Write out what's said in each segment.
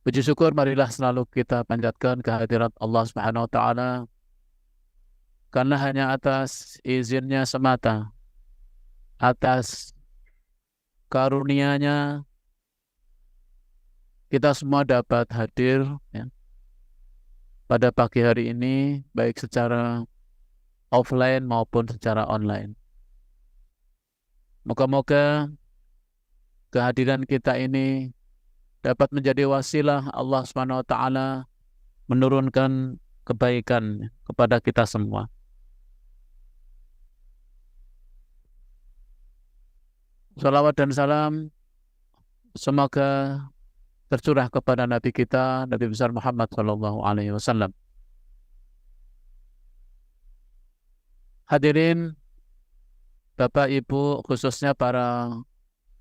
Puji syukur marilah selalu kita panjatkan kehadirat Allah Subhanahu wa taala karena hanya atas izinnya semata, atas karunia-Nya kita semua dapat hadir ya, pada pagi hari ini baik secara offline maupun secara online. Moga-moga kehadiran kita ini dapat menjadi wasilah Allah Subhanahu wa taala menurunkan kebaikan kepada kita semua. Salawat dan salam semoga tercurah kepada Nabi kita, Nabi besar Muhammad Sallallahu Alaihi Wasallam. Hadirin Bapak Ibu, khususnya para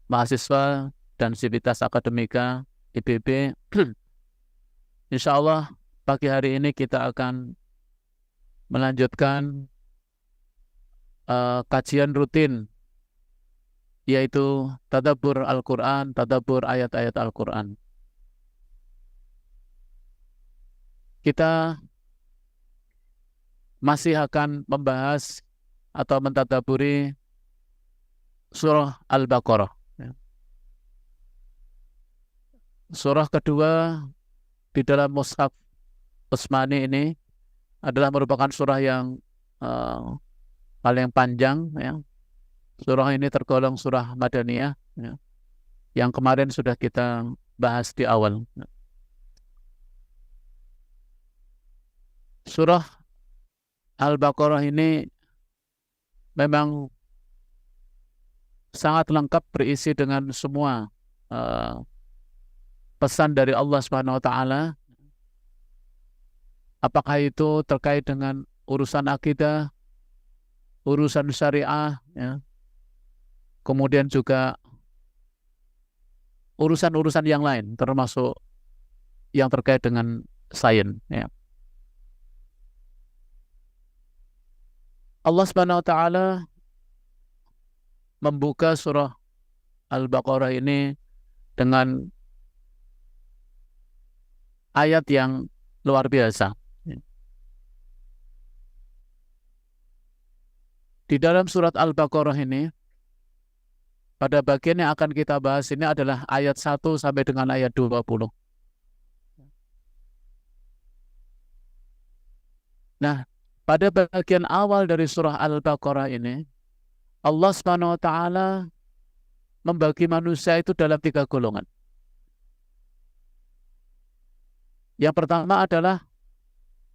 mahasiswa dan sivitas akademika IPB, insya Allah pagi hari ini kita akan melanjutkan kajian rutin, yaitu tadabbur Al-Quran, tadabbur ayat-ayat Al-Quran. Kita masih akan membahas atau mentadaburi surah Al-Baqarah. Surah kedua di dalam Mushaf Utsmani ini adalah merupakan surah yang paling panjang. Ya. Surah ini tergolong surah Madaniyah, ya, yang kemarin sudah kita bahas di awal. Surah Al-Baqarah ini memang sangat lengkap, berisi dengan semua pesan dari Allah Subhanahu wa taala. Apakah itu terkait dengan urusan akidah, urusan syariah, ya, kemudian juga urusan-urusan yang lain, termasuk yang terkait dengan sains. Ya. Allah Subhanahu wa taala membuka surah Al-Baqarah ini dengan ayat yang luar biasa. Di dalam surat Al-Baqarah ini, pada bagian yang akan kita bahas ini adalah ayat 1 sampai dengan ayat 20. Nah, pada bagian awal dari surah Al-Baqarah ini, Allah Subhanahu wa taala membagi manusia itu dalam 3 golongan. Yang pertama adalah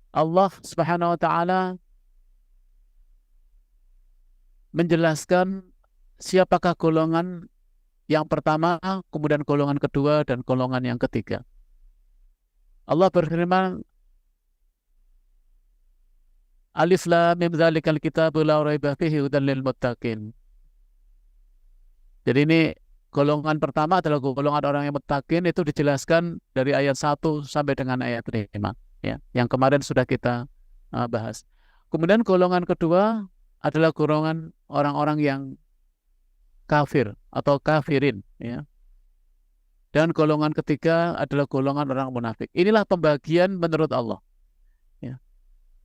Allah Subhanahu wa taala menjelaskan siapakah golongan yang pertama, kemudian golongan kedua, dan golongan yang ketiga. Allah berfirman, Alif Lam Mim Dzalikal Kitabu La Raiba Fihi Hudan lil Muttaqin. Jadi ini golongan pertama adalah golongan orang yang muttaqin, itu dijelaskan dari ayat 1 sampai dengan ayat 5, ya, yang kemarin sudah kita bahas. Kemudian golongan kedua adalah golongan orang-orang yang kafir atau kafirin, ya. Dan golongan ketiga adalah golongan orang munafik. Inilah pembagian menurut Allah. Ya.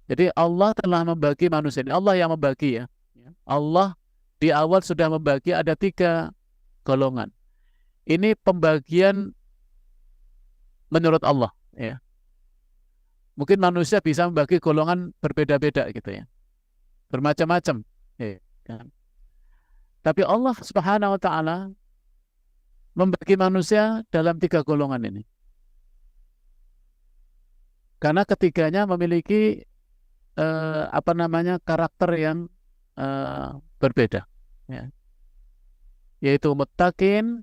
Jadi Allah telah membagi manusia ini. Allah yang membagi, ya. Allah di awal sudah membagi ada 3 golongan. Ini pembagian menurut Allah. Ya. Mungkin manusia bisa membagi golongan berbeda-beda gitu, ya. Bermacam-macam. Ya, kan? Tapi Allah Subhanahu wa taala membagi manusia dalam 3 golongan ini. Karena ketiganya memiliki karakter yang berbeda, ya. Yaitu muttaqin,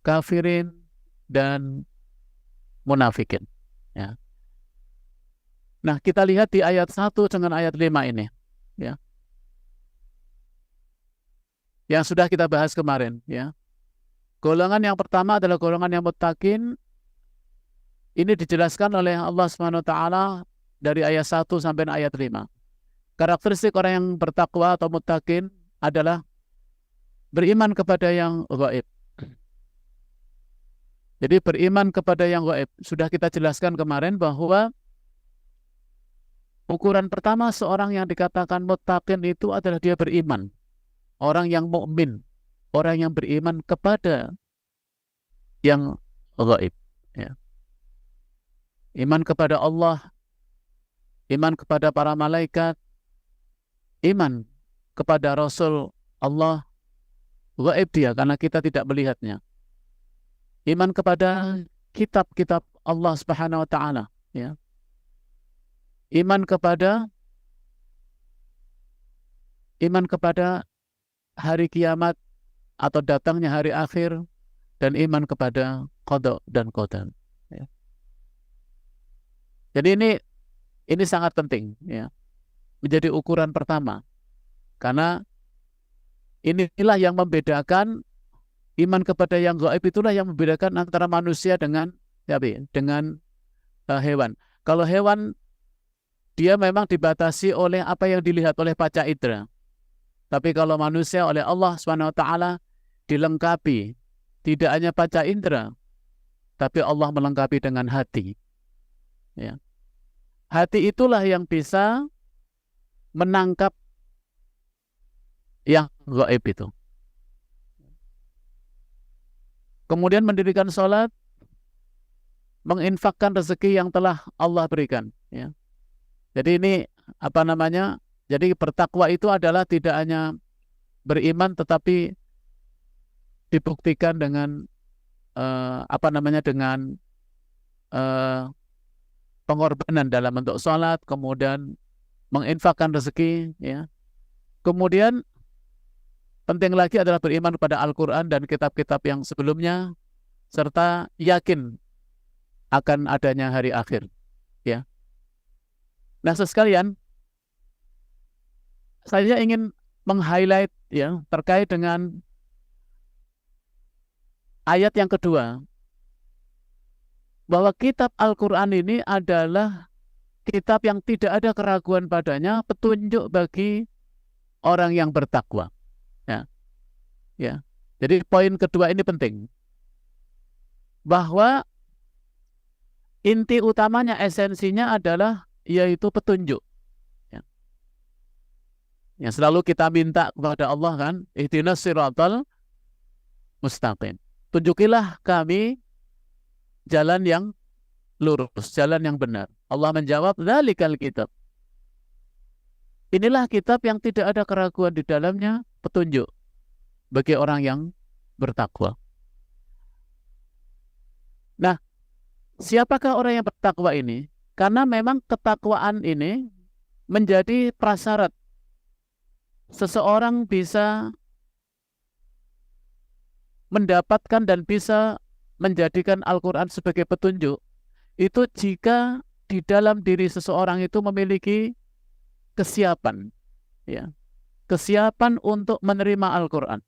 kafirin, dan munafikin, ya. Nah, kita lihat di ayat 1 dengan ayat 5 ini, ya, yang sudah kita bahas kemarin, ya. Golongan yang pertama adalah golongan yang muttaqin. Ini dijelaskan oleh Allah Subhanahu wa taala dari ayat 1 sampai ayat 5. Karakteristik orang yang bertakwa atau muttaqin adalah beriman kepada yang gaib. Jadi beriman kepada yang gaib. Sudah kita jelaskan kemarin bahwa ukuran pertama seorang yang dikatakan muttaqin itu adalah dia beriman. Orang yang mukmin, orang yang beriman kepada yang gaib. Ya. Iman kepada Allah, iman kepada para malaikat, iman kepada Rasul Allah, gaib dia karena kita tidak melihatnya. Iman kepada kitab-kitab Allah Subhanahu wa taala, ya. Iman kepada hari kiamat atau datangnya hari akhir, dan iman kepada qada dan qadar, ya. Jadi ini sangat penting, ya. Menjadi ukuran pertama. Karena inilah yang membedakan iman kepada yang gaib, itulah yang membedakan antara manusia dengan hewan. Kalau hewan dia memang dibatasi oleh apa yang dilihat oleh panca indera. Tapi kalau manusia oleh Allah SWT dilengkapi tidak hanya panca indera, tapi Allah melengkapi dengan hati. Ya. Hati itulah yang bisa menangkap yang gaib itu. Kemudian mendirikan sholat, menginfakkan rezeki yang telah Allah berikan. Ya. Jadi ini jadi bertakwa itu adalah tidak hanya beriman, tetapi dibuktikan dengan dengan pengorbanan dalam bentuk sholat, kemudian menginfakkan rezeki. Ya. Kemudian penting lagi adalah beriman kepada Al-Quran dan kitab-kitab yang sebelumnya, serta yakin akan adanya hari akhir. Ya. Nah, sekalian, saya ingin meng-highlight ya terkait dengan ayat yang kedua, bahwa kitab Al-Quran ini adalah kitab yang tidak ada keraguan padanya, petunjuk bagi orang yang bertakwa. Ya. Ya. Jadi poin kedua ini penting, bahwa inti utamanya, esensinya adalah yaitu petunjuk. Ya. Yang selalu kita minta kepada Allah kan, ihdinas siratal mustaqim. Tunjukilah kami jalan yang lurus, jalan yang benar. Allah menjawab, dzalikal kitab. Inilah kitab yang tidak ada keraguan di dalamnya, petunjuk bagi orang yang bertakwa. Nah, siapakah orang yang bertakwa ini? Karena memang ketakwaan ini menjadi prasyarat seseorang bisa mendapatkan dan bisa menjadikan Al-Quran sebagai petunjuk. Itu jika di dalam diri seseorang itu memiliki kesiapan, ya, kesiapan untuk menerima Al-Quran.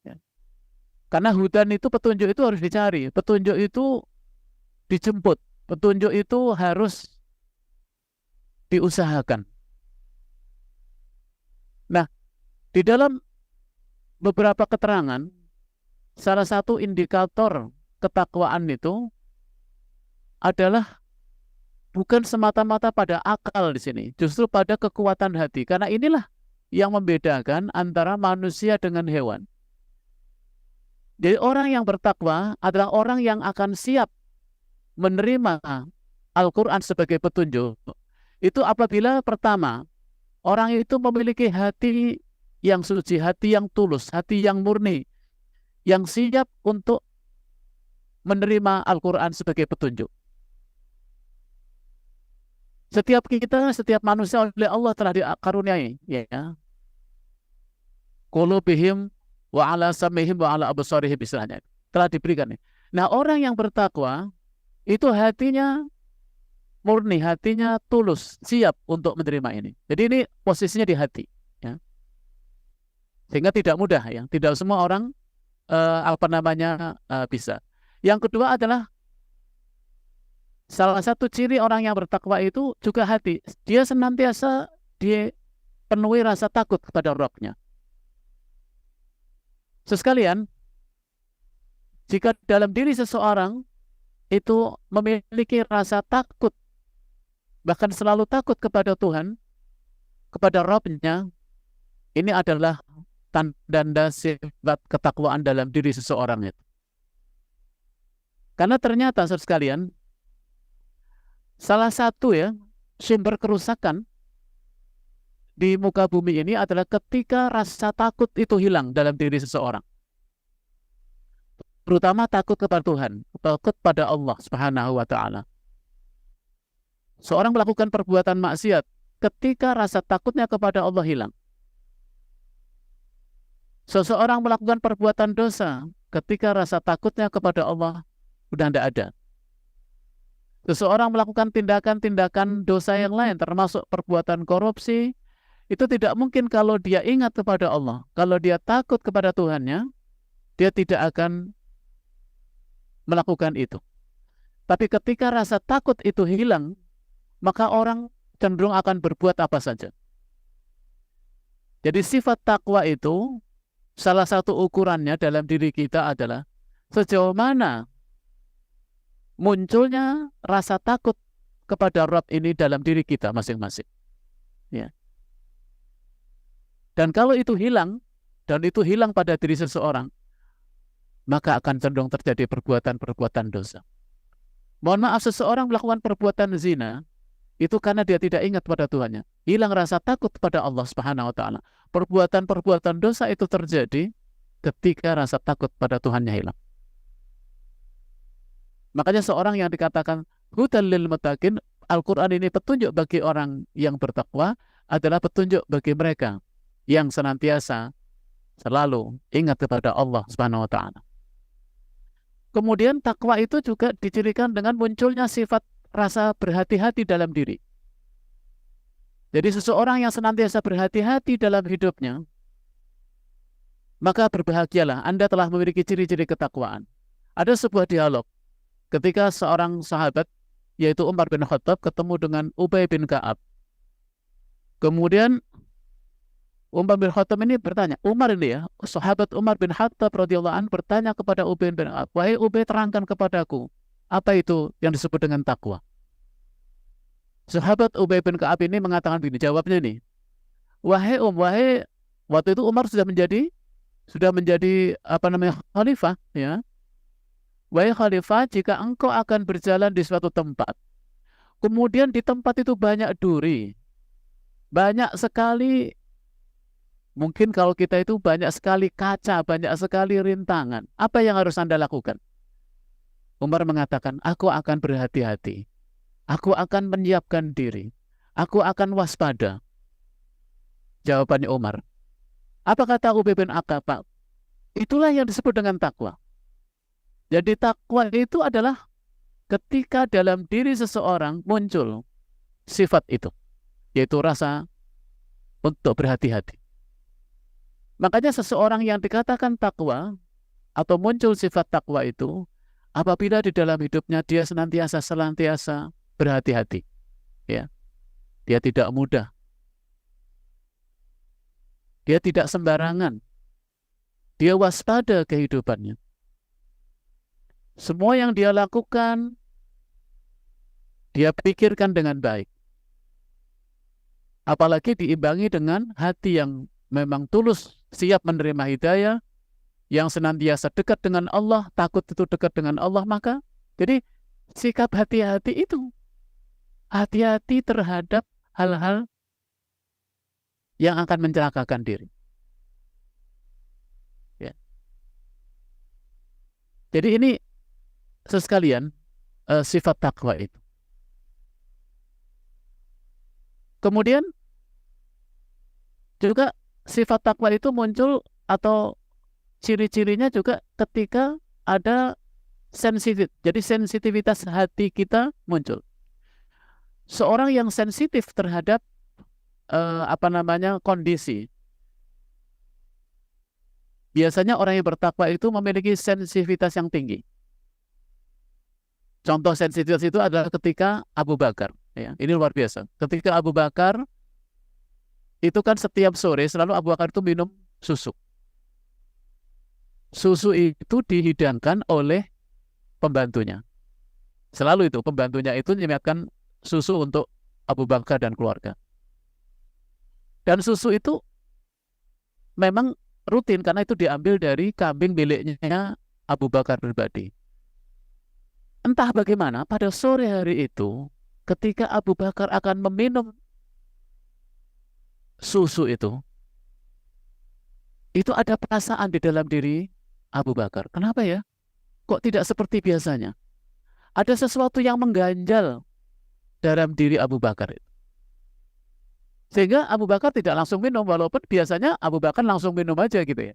Ya. Karena hudan itu, petunjuk itu harus dicari, petunjuk itu dijemput, petunjuk itu harus diusahakan. Nah, di dalam beberapa keterangan, salah satu indikator ketakwaan itu adalah bukan semata-mata pada akal di sini, justru pada kekuatan hati. Karena inilah yang membedakan antara manusia dengan hewan. Jadi orang yang bertakwa adalah orang yang akan siap menerima Al-Quran sebagai petunjuk. Itu apabila pertama, orang itu memiliki hati yang suci, hati yang tulus, hati yang murni, yang siap untuk menerima Al-Quran sebagai petunjuk. Setiap kita, setiap manusia oleh Allah telah dikaruniai, ya, qulubihim wa ala samihim wa ala absarihim, istilahnya telah diberikan. Nah, orang yang bertakwa itu hatinya murni, hatinya tulus, siap untuk menerima ini. Jadi ini posisinya di hati, ya. Sehingga tidak mudah, ya, tidak semua orang bisa. Yang kedua adalah salah satu ciri orang yang bertakwa itu juga hati. Dia senantiasa dipenuhi rasa takut kepada Rabb-Nya. Sekalian, jika dalam diri seseorang itu memiliki rasa takut, bahkan selalu takut kepada Tuhan, kepada Rabb-nya, ini adalah tanda sifat ketakwaan dalam diri seseorang itu. Karena ternyata, saudara sekalian, salah satu sumber kerusakan di muka bumi ini adalah ketika rasa takut itu hilang dalam diri seseorang. Terutama takut kepada Tuhan, takut pada Allah Subhanahu wa Ta'ala. Seorang melakukan perbuatan maksiat ketika rasa takutnya kepada Allah hilang. Seseorang melakukan perbuatan dosa ketika rasa takutnya kepada Allah sudah tidak ada. Seseorang melakukan tindakan-tindakan dosa yang lain, termasuk perbuatan korupsi, itu tidak mungkin kalau dia ingat kepada Allah. Kalau dia takut kepada Tuhannya, dia tidak akan melakukan itu. Tapi ketika rasa takut itu hilang, maka orang cenderung akan berbuat apa saja. Jadi sifat takwa itu, salah satu ukurannya dalam diri kita adalah sejauh mana munculnya rasa takut kepada Rabb ini dalam diri kita masing-masing. Ya. Dan kalau itu hilang, dan itu hilang pada diri seseorang, maka akan cenderung terjadi perbuatan-perbuatan dosa. Mohon maaf, seseorang melakukan perbuatan zina, itu karena dia tidak ingat pada Tuhannya. Hilang rasa takut pada Allah Subhanahu wa Ta'ala. Perbuatan-perbuatan dosa itu terjadi ketika rasa takut pada Tuhannya hilang. Makanya seorang yang dikatakan hudal lil muttaqin, Al-Quran ini petunjuk bagi orang yang bertakwa, adalah petunjuk bagi mereka yang senantiasa selalu ingat kepada Allah Subhanahu wa Ta'ala. Kemudian takwa itu juga dicirikan dengan munculnya sifat rasa berhati-hati dalam diri. Jadi seseorang yang senantiasa berhati-hati dalam hidupnya, maka berbahagialah, Anda telah memiliki ciri-ciri ketakwaan. Ada sebuah dialog ketika seorang sahabat, yaitu Umar bin Khattab, ketemu dengan Ubay bin Ka'ab. Kemudian Umar bin Khattab ini bertanya, sahabat Umar bin Khattab radhiyallahu anhu bertanya kepada Ubay bin Ka'ab, wahai Ubay, terangkan kepadaku, apa itu yang disebut dengan takwa? Sahabat Ubay bin Ka'ab ini mengatakan begini, jawabnya nih, wahai waktu itu Umar sudah menjadi khalifah, ya. Wahai khalifah, jika engkau akan berjalan di suatu tempat, kemudian di tempat itu banyak duri, banyak sekali, mungkin kalau kita itu banyak sekali kaca, banyak sekali rintangan, apa yang harus Anda lakukan? Umar mengatakan, aku akan berhati-hati, aku akan menyiapkan diri, aku akan waspada. Jawabannya Umar. Apa kata Ubay bin Ka'ab? Itulah yang disebut dengan takwa. Jadi takwa itu adalah ketika dalam diri seseorang muncul sifat itu, yaitu rasa untuk berhati-hati. Makanya seseorang yang dikatakan takwa atau muncul sifat takwa itu apabila di dalam hidupnya dia senantiasa berhati-hati, ya. Dia tidak mudah, dia tidak sembarangan, dia waspada kehidupannya. Semua yang dia lakukan, dia pikirkan dengan baik. Apalagi diimbangi dengan hati yang memang tulus, siap menerima hidayah, yang senantiasa dekat dengan Allah, takut itu dekat dengan Allah, maka jadi sikap hati-hati itu, hati-hati terhadap hal-hal yang akan mencelakakan diri. Ya. Jadi ini sekalian sifat takwa itu. Kemudian juga sifat takwa itu muncul atau ciri-cirinya juga ketika ada sensitif. Jadi sensitivitas hati kita muncul. Seorang yang sensitif terhadap kondisi. Biasanya orang yang bertakwa itu memiliki sensitivitas yang tinggi. Contoh sensitivitas itu adalah ketika Abu Bakar. Ya, ini luar biasa. Ketika Abu Bakar, itu kan setiap sore selalu Abu Bakar itu minum susu. susu itu dihidangkan oleh pembantunya. Selalu itu, pembantunya itu menyiapkan susu untuk Abu Bakar dan keluarga. Dan susu itu memang rutin karena itu diambil dari kambing miliknya Abu Bakar pribadi. Entah bagaimana, pada sore hari itu, ketika Abu Bakar akan meminum susu itu ada perasaan di dalam diri Abu Bakar. Kenapa ya? Kok tidak seperti biasanya? Ada sesuatu yang mengganjal dalam diri Abu Bakar. Sehingga Abu Bakar tidak langsung minum, walaupun biasanya Abu Bakar langsung minum aja gitu ya.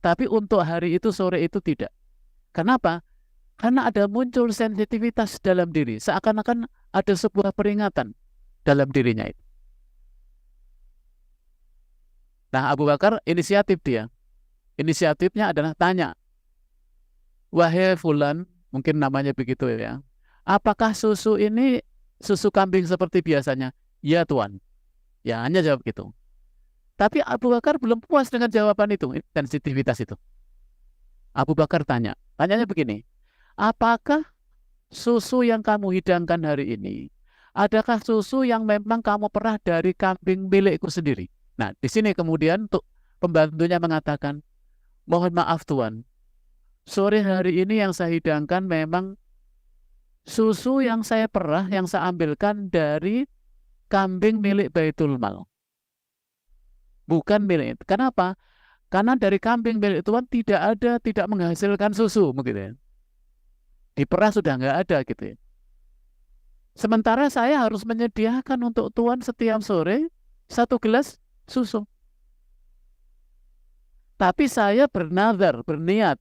Tapi untuk hari itu, sore itu tidak. Kenapa? Karena ada muncul sensitivitas dalam diri. Seakan-akan ada sebuah peringatan dalam dirinya itu. Nah, Abu Bakar inisiatif dia. Inisiatifnya adalah tanya, wahai fulan, mungkin namanya begitu ya. Apakah susu ini susu kambing seperti biasanya? Ya Tuan. Ya hanya jawab gitu. Tapi Abu Bakar belum puas dengan jawaban itu, sensitivitas itu. Abu Bakar tanya, tanyanya begini, apakah susu yang kamu hidangkan hari ini, adakah susu yang memang kamu perah dari kambing milikku sendiri? Nah, di sini kemudian untuk pembantunya mengatakan, mohon maaf Tuan, sore hari ini yang saya hidangkan memang susu yang saya perah, yang saya ambilkan dari kambing milik Baitul Mal. Bukan milik. Kenapa? Karena dari kambing milik Tuan tidak menghasilkan susu, begitu ya. Diperah sudah nggak ada gitu ya. Sementara saya harus menyediakan untuk Tuan setiap sore 1 gelas susu. Tapi saya bernazar, berniat,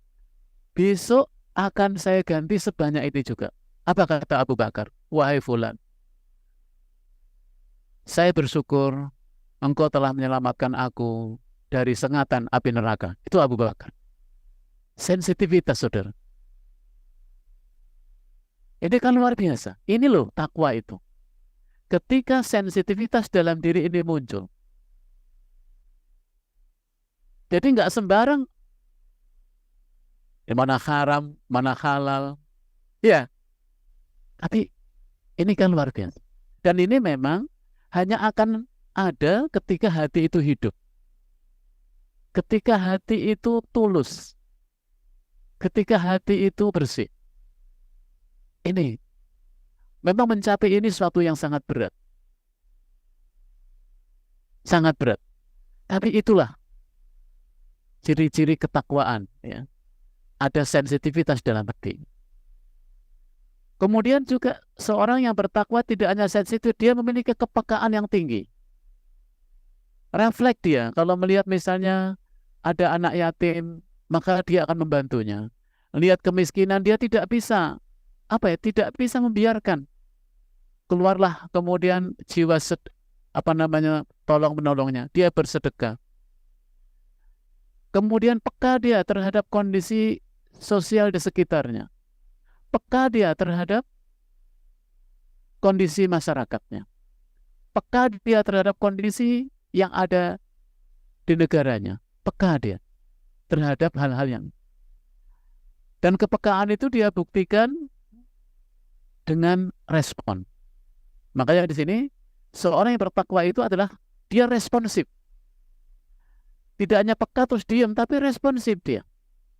besok akan saya ganti sebanyak itu juga. Apa kata Abu Bakar? Wahai fulan, saya bersyukur engkau telah menyelamatkan aku dari sengatan api neraka. Itu Abu Bakar. Sensitivitas, saudara. Ini kan luar biasa. Ini loh takwa itu. Ketika sensitivitas dalam diri ini muncul. Jadi nggak sembarang mana haram, mana halal. Ya, tapi ini kan luar biasa. Dan ini memang hanya akan ada ketika hati itu hidup. Ketika hati itu tulus. Ketika hati itu bersih. Ini memang mencapai ini suatu yang sangat berat. Sangat berat. Tapi itulah ciri-ciri ketakwaan, ya. Ada sensitivitas dalam hati. Kemudian juga seorang yang bertakwa tidak hanya sensitif, dia memiliki kepekaan yang tinggi. Refleks dia, kalau melihat misalnya ada anak yatim, maka dia akan membantunya. Lihat kemiskinan, dia tidak bisa tidak bisa membiarkan. Keluarlah kemudian jiwa tolong menolongnya. Dia bersedekah. Kemudian peka dia terhadap kondisi sosial di sekitarnya. Peka dia terhadap kondisi masyarakatnya. Peka dia terhadap kondisi yang ada di negaranya. Peka dia terhadap hal-hal yang. Dan kepekaan itu dia buktikan dengan respon. Makanya di sini seorang yang bertakwa itu adalah dia responsif. Tidak hanya peka terus diam, tapi responsif dia.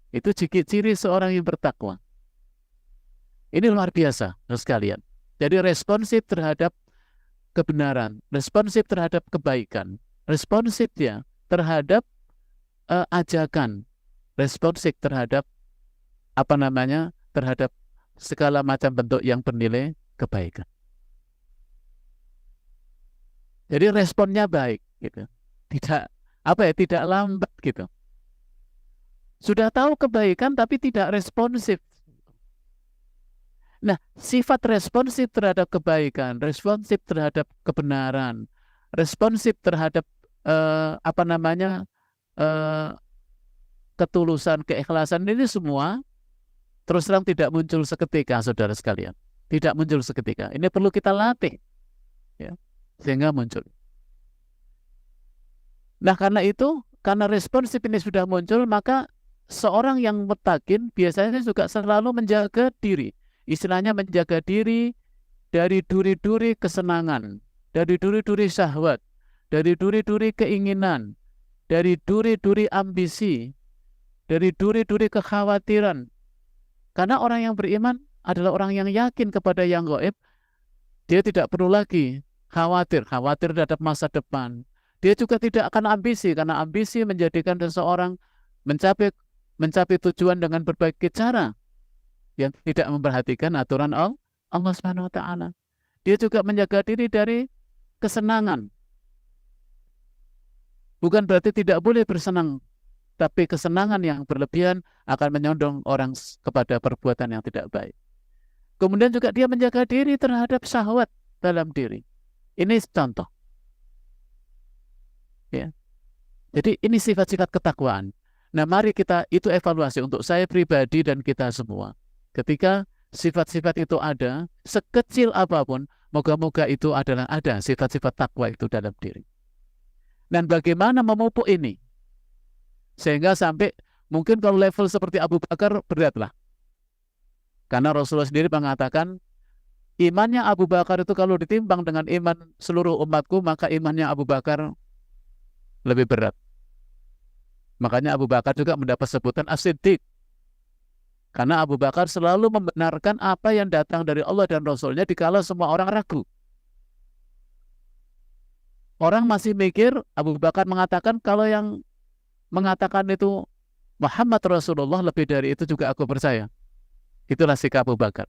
Itu ciri seorang yang bertakwa. Ini luar biasa, sekalian. Jadi responsif terhadap kebenaran, responsif terhadap kebaikan, responsif dia terhadap ajakan, responsif terhadap terhadap segala macam bentuk yang bernilai kebaikan. Jadi responnya baik, gitu. Tidak lambat gitu. Sudah tahu kebaikan tapi tidak responsif. Nah, sifat responsif terhadap kebaikan, responsif terhadap kebenaran, responsif terhadap ketulusan, keikhlasan, ini semua terus terang tidak muncul seketika, saudara sekalian. Tidak muncul seketika. Ini perlu kita latih, ya, sehingga muncul. Nah, karena responsif ini sudah muncul, maka seorang yang muttaqin biasanya juga selalu menjaga diri. Istilahnya menjaga diri dari duri-duri kesenangan, dari duri-duri syahwat, dari duri-duri keinginan, dari duri-duri ambisi, dari duri-duri kekhawatiran. Karena orang yang beriman adalah orang yang yakin kepada yang gaib. Dia tidak perlu lagi khawatir terhadap masa depan. Dia juga tidak akan ambisi, karena ambisi menjadikan seseorang mencapai tujuan dengan berbagai cara yang tidak memperhatikan aturan Allah Subhanahu wa taala. Dia juga menjaga diri dari kesenangan. Bukan berarti tidak boleh bersenang, tapi kesenangan yang berlebihan akan menyondong orang kepada perbuatan yang tidak baik. Kemudian juga dia menjaga diri terhadap syahwat dalam diri. Ini contoh. Ya. Jadi ini sifat-sifat ketakwaan. Nah, mari kita itu evaluasi untuk saya pribadi dan kita semua. Ketika sifat-sifat itu ada, sekecil apapun, moga-moga itu adalah ada sifat-sifat takwa itu dalam diri. Dan bagaimana memupuk ini? Sehingga sampai mungkin kalau level seperti Abu Bakar beratlah. Karena Rasulullah sendiri mengatakan, imannya Abu Bakar itu kalau ditimbang dengan iman seluruh umatku, maka imannya Abu Bakar lebih berat. Makanya Abu Bakar juga mendapat sebutan As-Siddiq. Karena Abu Bakar selalu membenarkan apa yang datang dari Allah dan Rasulnya dikala semua orang ragu. Orang masih mikir, Abu Bakar mengatakan kalau yang mengatakan itu Muhammad Rasulullah, lebih dari itu juga aku percaya. Itulah sikap Abu Bakar.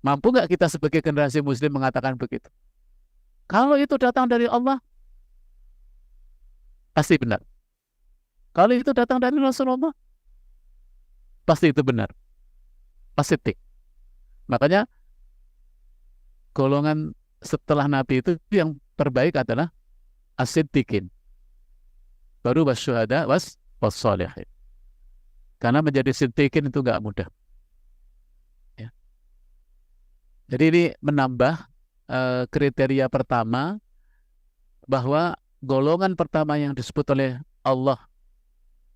Mampu nggak kita sebagai generasi muslim mengatakan begitu? Kalau itu datang dari Allah, pasti benar. Kalau itu datang dari Rasulullah, pasti itu benar. Pasti tik. Makanya golongan setelah Nabi itu yang terbaik adalah as-siddiqin. Baru wasyuhada was-sholihin. Karena menjadi siddiqin itu nggak mudah. Ya. Jadi ini menambah kriteria pertama, bahwa golongan pertama yang disebut oleh Allah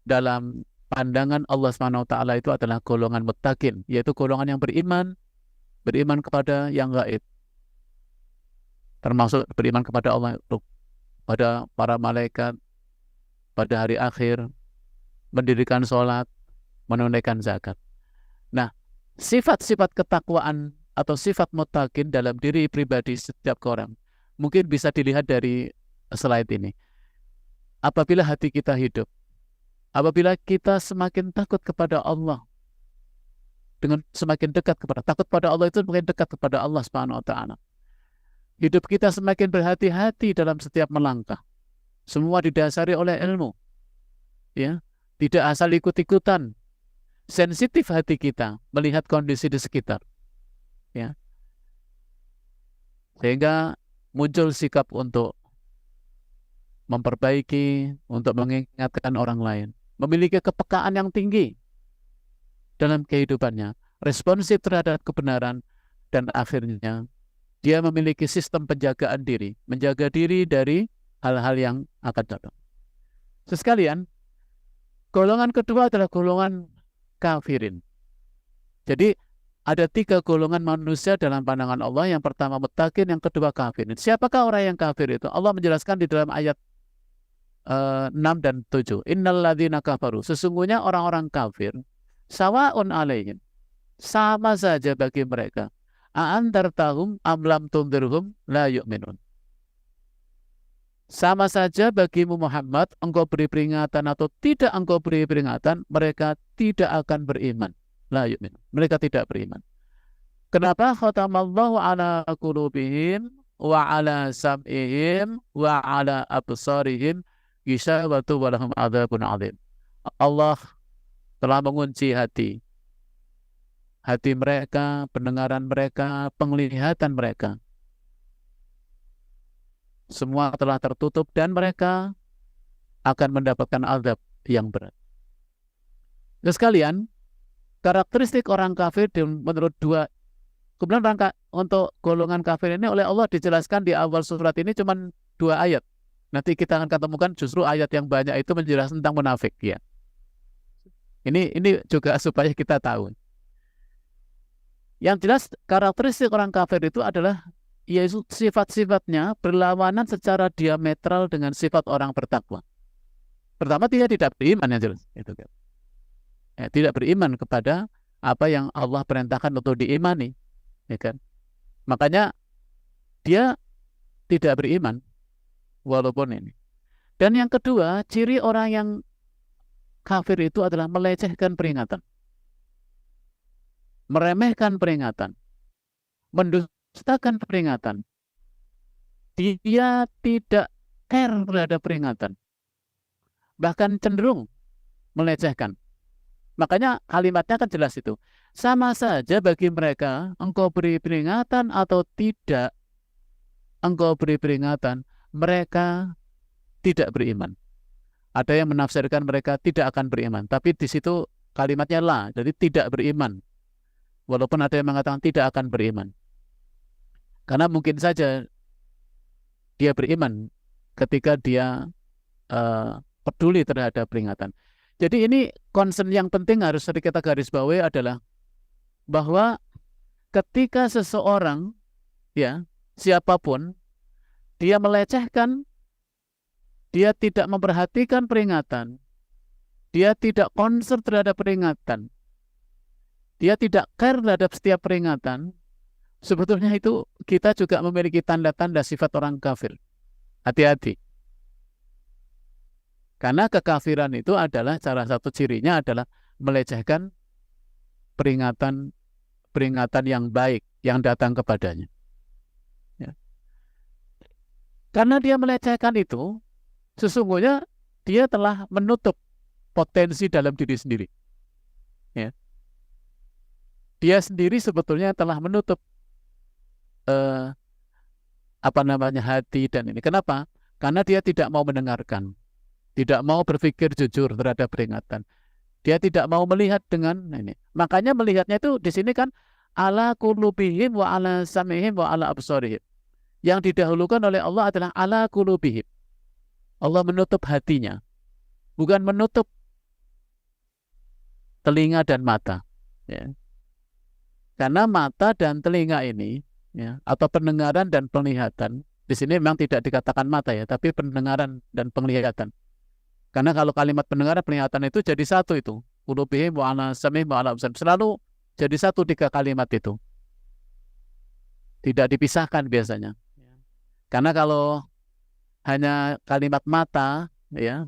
dalam pandangan Allah SWT itu adalah golongan muttaqin, yaitu golongan yang beriman kepada yang gaib, termasuk beriman kepada Allah, pada para malaikat, pada hari akhir, mendirikan sholat, menunaikan zakat. Nah, sifat-sifat ketakwaan atau sifat muttaqin dalam diri pribadi setiap orang mungkin bisa dilihat dari slide ini. Apabila hati kita hidup, apabila kita semakin takut kepada Allah, dengan semakin dekat kepada, takut pada Allah itu semakin dekat kepada Allah Subhanahu wa taala. Hidup kita semakin berhati-hati dalam setiap melangkah. Semua didasari oleh ilmu. Ya, tidak asal ikut-ikutan. Sensitif hati kita melihat kondisi di sekitar. Ya. Sehingga muncul sikap untuk memperbaiki, untuk mengingatkan orang lain. Memiliki kepekaan yang tinggi dalam kehidupannya, responsif terhadap kebenaran, dan akhirnya dia memiliki sistem penjagaan diri, menjaga diri dari hal-hal yang akan datang. Sekalian, golongan kedua adalah golongan kafirin. Jadi ada 3 golongan manusia dalam pandangan Allah. Yang pertama muttaqin, yang kedua kafirin. Siapakah orang yang kafir itu? Allah menjelaskan di dalam ayat 6 dan 7. Innal ladzina kafaru, sesungguhnya orang-orang kafir, sawa'un alaihim, sama saja bagi mereka, a'andartahum am lam tundirhum la yu'minun. Sama saja bagimu Muhammad, engkau beri peringatan atau tidak engkau beri peringatan, mereka tidak akan beriman. La yu'minun, mereka tidak beriman. Kenapa? Khatamallahu ala qulubihim wa ala sam'ihim wa ala absarihim ghishawatu wa lahum adzabun adzim. Allah telah mengunci hati mereka, pendengaran mereka, penglihatan mereka. Semua telah tertutup dan mereka akan mendapatkan azab yang berat. Nah sekalian, karakteristik orang kafir menurut kemudian untuk golongan kafir ini oleh Allah dijelaskan di awal surat ini cuma 2 ayat. Nanti kita akan ketemukan justru ayat yang banyak itu menjelaskan tentang munafik, ya. Ini juga supaya kita tahu. Yang jelas karakteristik orang kafir itu adalah yaitu sifat-sifatnya berlawanan secara diametral dengan sifat orang bertakwa. Pertama, dia tidak beriman, yang jelas itu kan. Tidak beriman kepada apa yang Allah perintahkan untuk diimani, ya kan? Makanya dia tidak beriman walaupun ini. Dan yang kedua, ciri orang yang kafir itu adalah melecehkan peringatan, meremehkan peringatan, mendustakan peringatan. Dia tidak care terhadap peringatan, bahkan cenderung melecehkan. Makanya kalimatnya kan jelas itu. Sama saja bagi mereka, engkau beri peringatan atau tidak engkau beri peringatan, mereka tidak beriman. Ada yang menafsirkan mereka tidak akan beriman, tapi di situ kalimatnya la, jadi tidak beriman. Walaupun ada yang mengatakan tidak akan beriman. Karena mungkin saja dia beriman ketika dia peduli terhadap peringatan. Jadi ini concern yang penting harus kita garis bawahi adalah bahwa ketika seseorang, ya, siapapun, dia melecehkan, dia tidak memperhatikan peringatan, dia tidak concern terhadap peringatan, dia tidak care terhadap setiap peringatan, sebetulnya itu kita juga memiliki tanda-tanda sifat orang kafir. Hati-hati. Karena kekafiran itu adalah salah satu cirinya adalah melecehkan peringatan yang baik yang datang kepadanya. Ya. Karena dia melecehkan itu, sesungguhnya dia telah menutup potensi dalam diri sendiri. Ya. Dia sendiri sebetulnya telah menutup hati dan ini. Kenapa? Karena dia tidak mau mendengarkan, tidak mau berpikir jujur terhadap peringatan. Dia tidak mau melihat dengan ini. Makanya melihatnya itu di sini kan ala qulubihim wa ala sam'ihim wa ala absarihim. Yang didahulukan oleh Allah adalah ala qulubihim. Allah menutup hatinya, bukan menutup telinga dan mata. Ya. Karena mata dan telinga ini, ya, atau pendengaran dan penglihatan, di sini memang tidak dikatakan mata ya, tapi pendengaran dan penglihatan. Karena kalau kalimat pendengaran penglihatan itu jadi satu itu. Qulubihim wa ala sam'ihim wa ala absarihim. Selalu jadi satu 3 kalimat itu. Tidak dipisahkan biasanya. Karena kalau hanya kalimat mata, ya,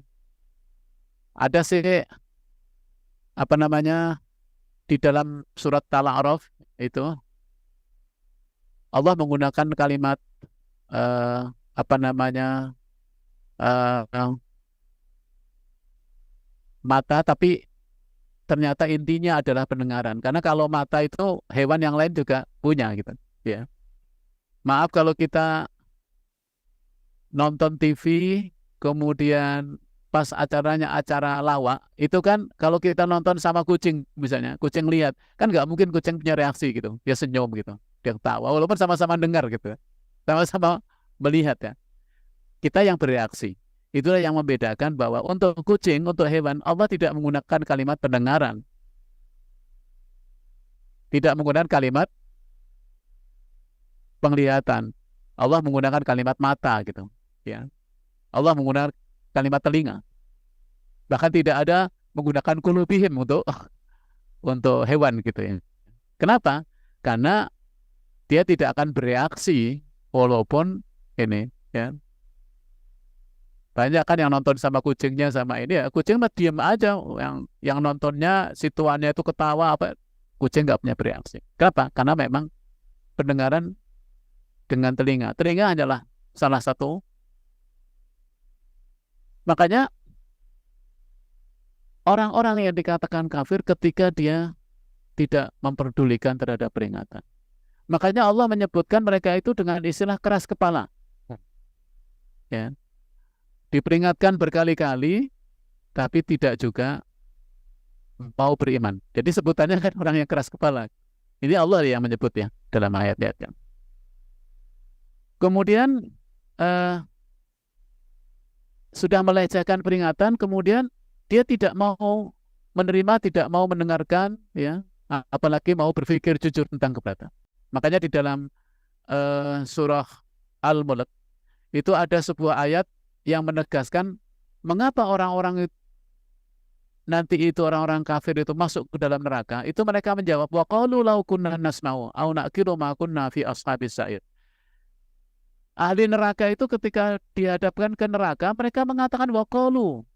ada sih di dalam surat Al-A'raf itu Allah menggunakan kalimat mata, tapi ternyata intinya adalah pendengaran. Karena kalau mata itu hewan yang lain juga punya gitu. Ya. Maaf kalau kita nonton TV, kemudian pas acaranya acara lawak, itu kan kalau kita nonton sama kucing misalnya, kucing lihat, kan nggak mungkin kucing punya reaksi gitu, dia senyum gitu, dia ketawa, walaupun sama-sama dengar gitu, sama-sama melihat ya. Kita yang bereaksi. Itulah yang membedakan bahwa untuk kucing, untuk hewan, Allah tidak menggunakan kalimat pendengaran, tidak menggunakan kalimat penglihatan. Allah menggunakan kalimat mata gitu, ya. Allah menggunakan kalimat telinga. Bahkan tidak ada menggunakan qulubihim untuk hewan gitu ya. Kenapa? Karena dia tidak akan bereaksi walaupun ini, ya. Banyak kan yang nonton sama kucingnya sama ini ya, kucing mah diam aja, yang nontonnya situannya itu ketawa apa, kucing nggak punya bereaksi. Kenapa? Karena memang pendengaran dengan telinga. Telinga adalah salah satu. Makanya orang-orang yang dikatakan kafir ketika dia tidak memperdulikan terhadap peringatan. Makanya Allah menyebutkan mereka itu dengan istilah keras kepala. Ya. Diperingatkan berkali-kali, tapi tidak juga mau beriman. Jadi sebutannya kan orang yang keras kepala. Ini Allah yang menyebut ya dalam ayat-ayatnya. Kemudian sudah melecehkan peringatan, kemudian dia tidak mau menerima, tidak mau mendengarkan, ya, apalagi mau berpikir jujur tentang kebenaran. Makanya di dalam surah Al-Mulk itu ada sebuah ayat yang menegaskan mengapa orang-orang nanti itu orang-orang kafir itu masuk ke dalam neraka. Itu mereka menjawab, wa qalu law kunna nasma'u aw naqilu ma kunna fi ashabis sa'ir. Ahli neraka itu ketika dihadapkan ke neraka, mereka mengatakan wa qalu.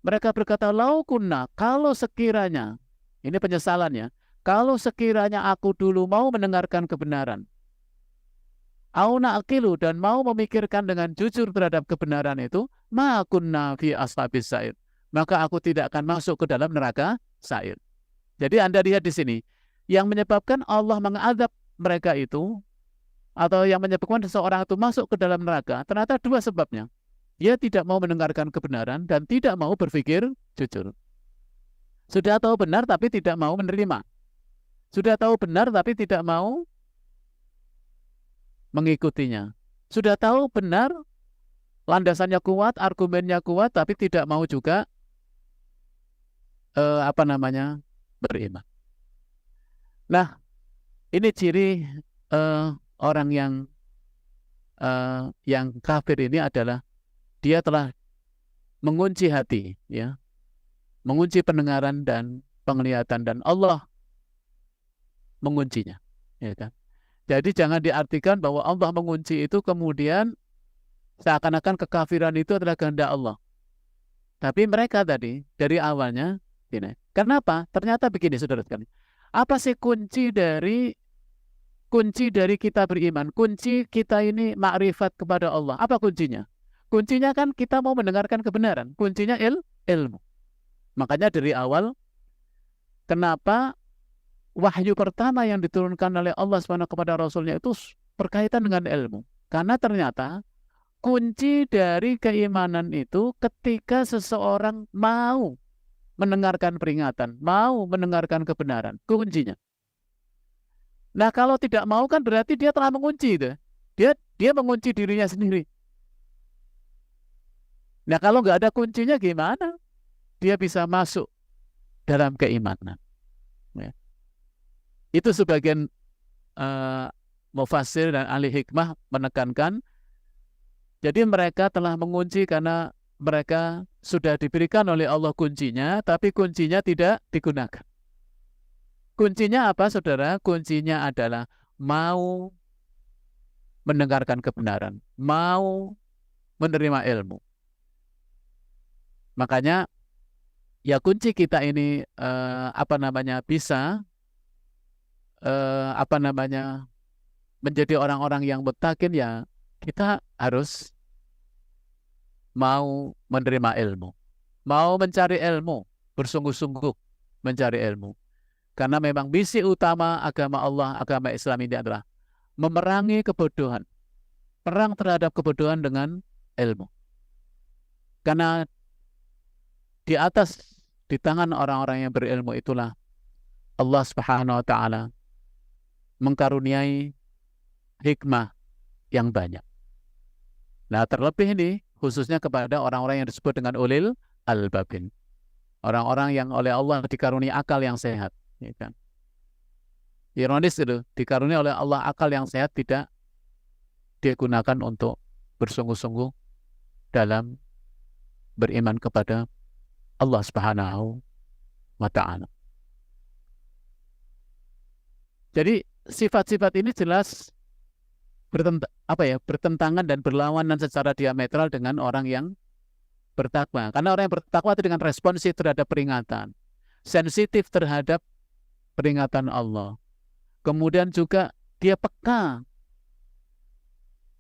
Mereka berkata, lau kunna, kalau sekiranya, ini penyesalannya, kalau sekiranya aku dulu mau mendengarkan kebenaran, auna akilu, dan mau memikirkan dengan jujur terhadap kebenaran itu, ma kunna fi ashabis sa'ir, maka aku tidak akan masuk ke dalam neraka sa'ir. Jadi Anda lihat di sini, yang menyebabkan Allah mengadab mereka itu, atau yang menyebabkan seseorang itu masuk ke dalam neraka, ternyata dua sebabnya. Dia tidak mau mendengarkan kebenaran dan tidak mau berpikir jujur. Sudah tahu benar tapi tidak mau menerima. Sudah tahu benar tapi tidak mau mengikutinya. Sudah tahu benar, landasannya kuat, argumennya kuat, tapi tidak mau juga beriman. Nah, ini ciri orang yang kafir ini adalah dia telah mengunci hati, ya, mengunci pendengaran dan penglihatan, dan Allah menguncinya, ya kan? Jadi jangan diartikan bahwa Allah mengunci itu kemudian seakan-akan kekafiran itu adalah kehendak Allah. Tapi mereka tadi dari awalnya, ini. Kenapa? Ternyata begini, saudara sekalian. Apa sih kunci dari kita beriman? Kunci kita ini makrifat kepada Allah. Apa kuncinya? Kuncinya kan kita mau mendengarkan kebenaran. Kuncinya ilmu. Makanya dari awal, kenapa wahyu pertama yang diturunkan oleh Allah SWT kepada Rasulnya itu berkaitan dengan ilmu. Karena ternyata kunci dari keimanan itu ketika seseorang mau mendengarkan peringatan, mau mendengarkan kebenaran. Kuncinya. Nah, kalau tidak mau kan berarti dia telah mengunci itu. Dia mengunci dirinya sendiri. Nah, kalau nggak ada kuncinya gimana dia bisa masuk dalam keimanan? Ya. Itu sebagian mufassir dan ahli hikmah menekankan, jadi mereka telah mengunci karena mereka sudah diberikan oleh Allah kuncinya, tapi kuncinya tidak digunakan. Kuncinya apa, saudara? Kuncinya adalah mau mendengarkan kebenaran, mau menerima ilmu. Makanya ya kunci kita ini bisa menjadi orang-orang yang muttaqin, ya kita harus mau menerima ilmu, mau mencari ilmu, bersungguh-sungguh mencari ilmu. Karena memang misi utama agama Allah, agama Islam ini adalah memerangi kebodohan, perang terhadap kebodohan dengan ilmu. Karena di tangan orang-orang yang berilmu itulah Allah Subhanahu wa Ta'ala mengkaruniai hikmah yang banyak. Nah, terlebih ini khususnya kepada orang-orang yang disebut dengan ulil albabin, orang-orang yang oleh Allah dikaruniai akal yang sehat, ya kan? Ironis itu, dikaruniai oleh Allah akal yang sehat tidak digunakan untuk bersungguh-sungguh dalam beriman kepada Allah Subhanahu wa Ta'ala. Jadi sifat-sifat ini jelas bertentangan dan berlawanan secara diametral dengan orang yang bertakwa. Karena orang yang bertakwa itu dengan responsif terhadap peringatan, sensitif terhadap peringatan Allah. Kemudian juga dia peka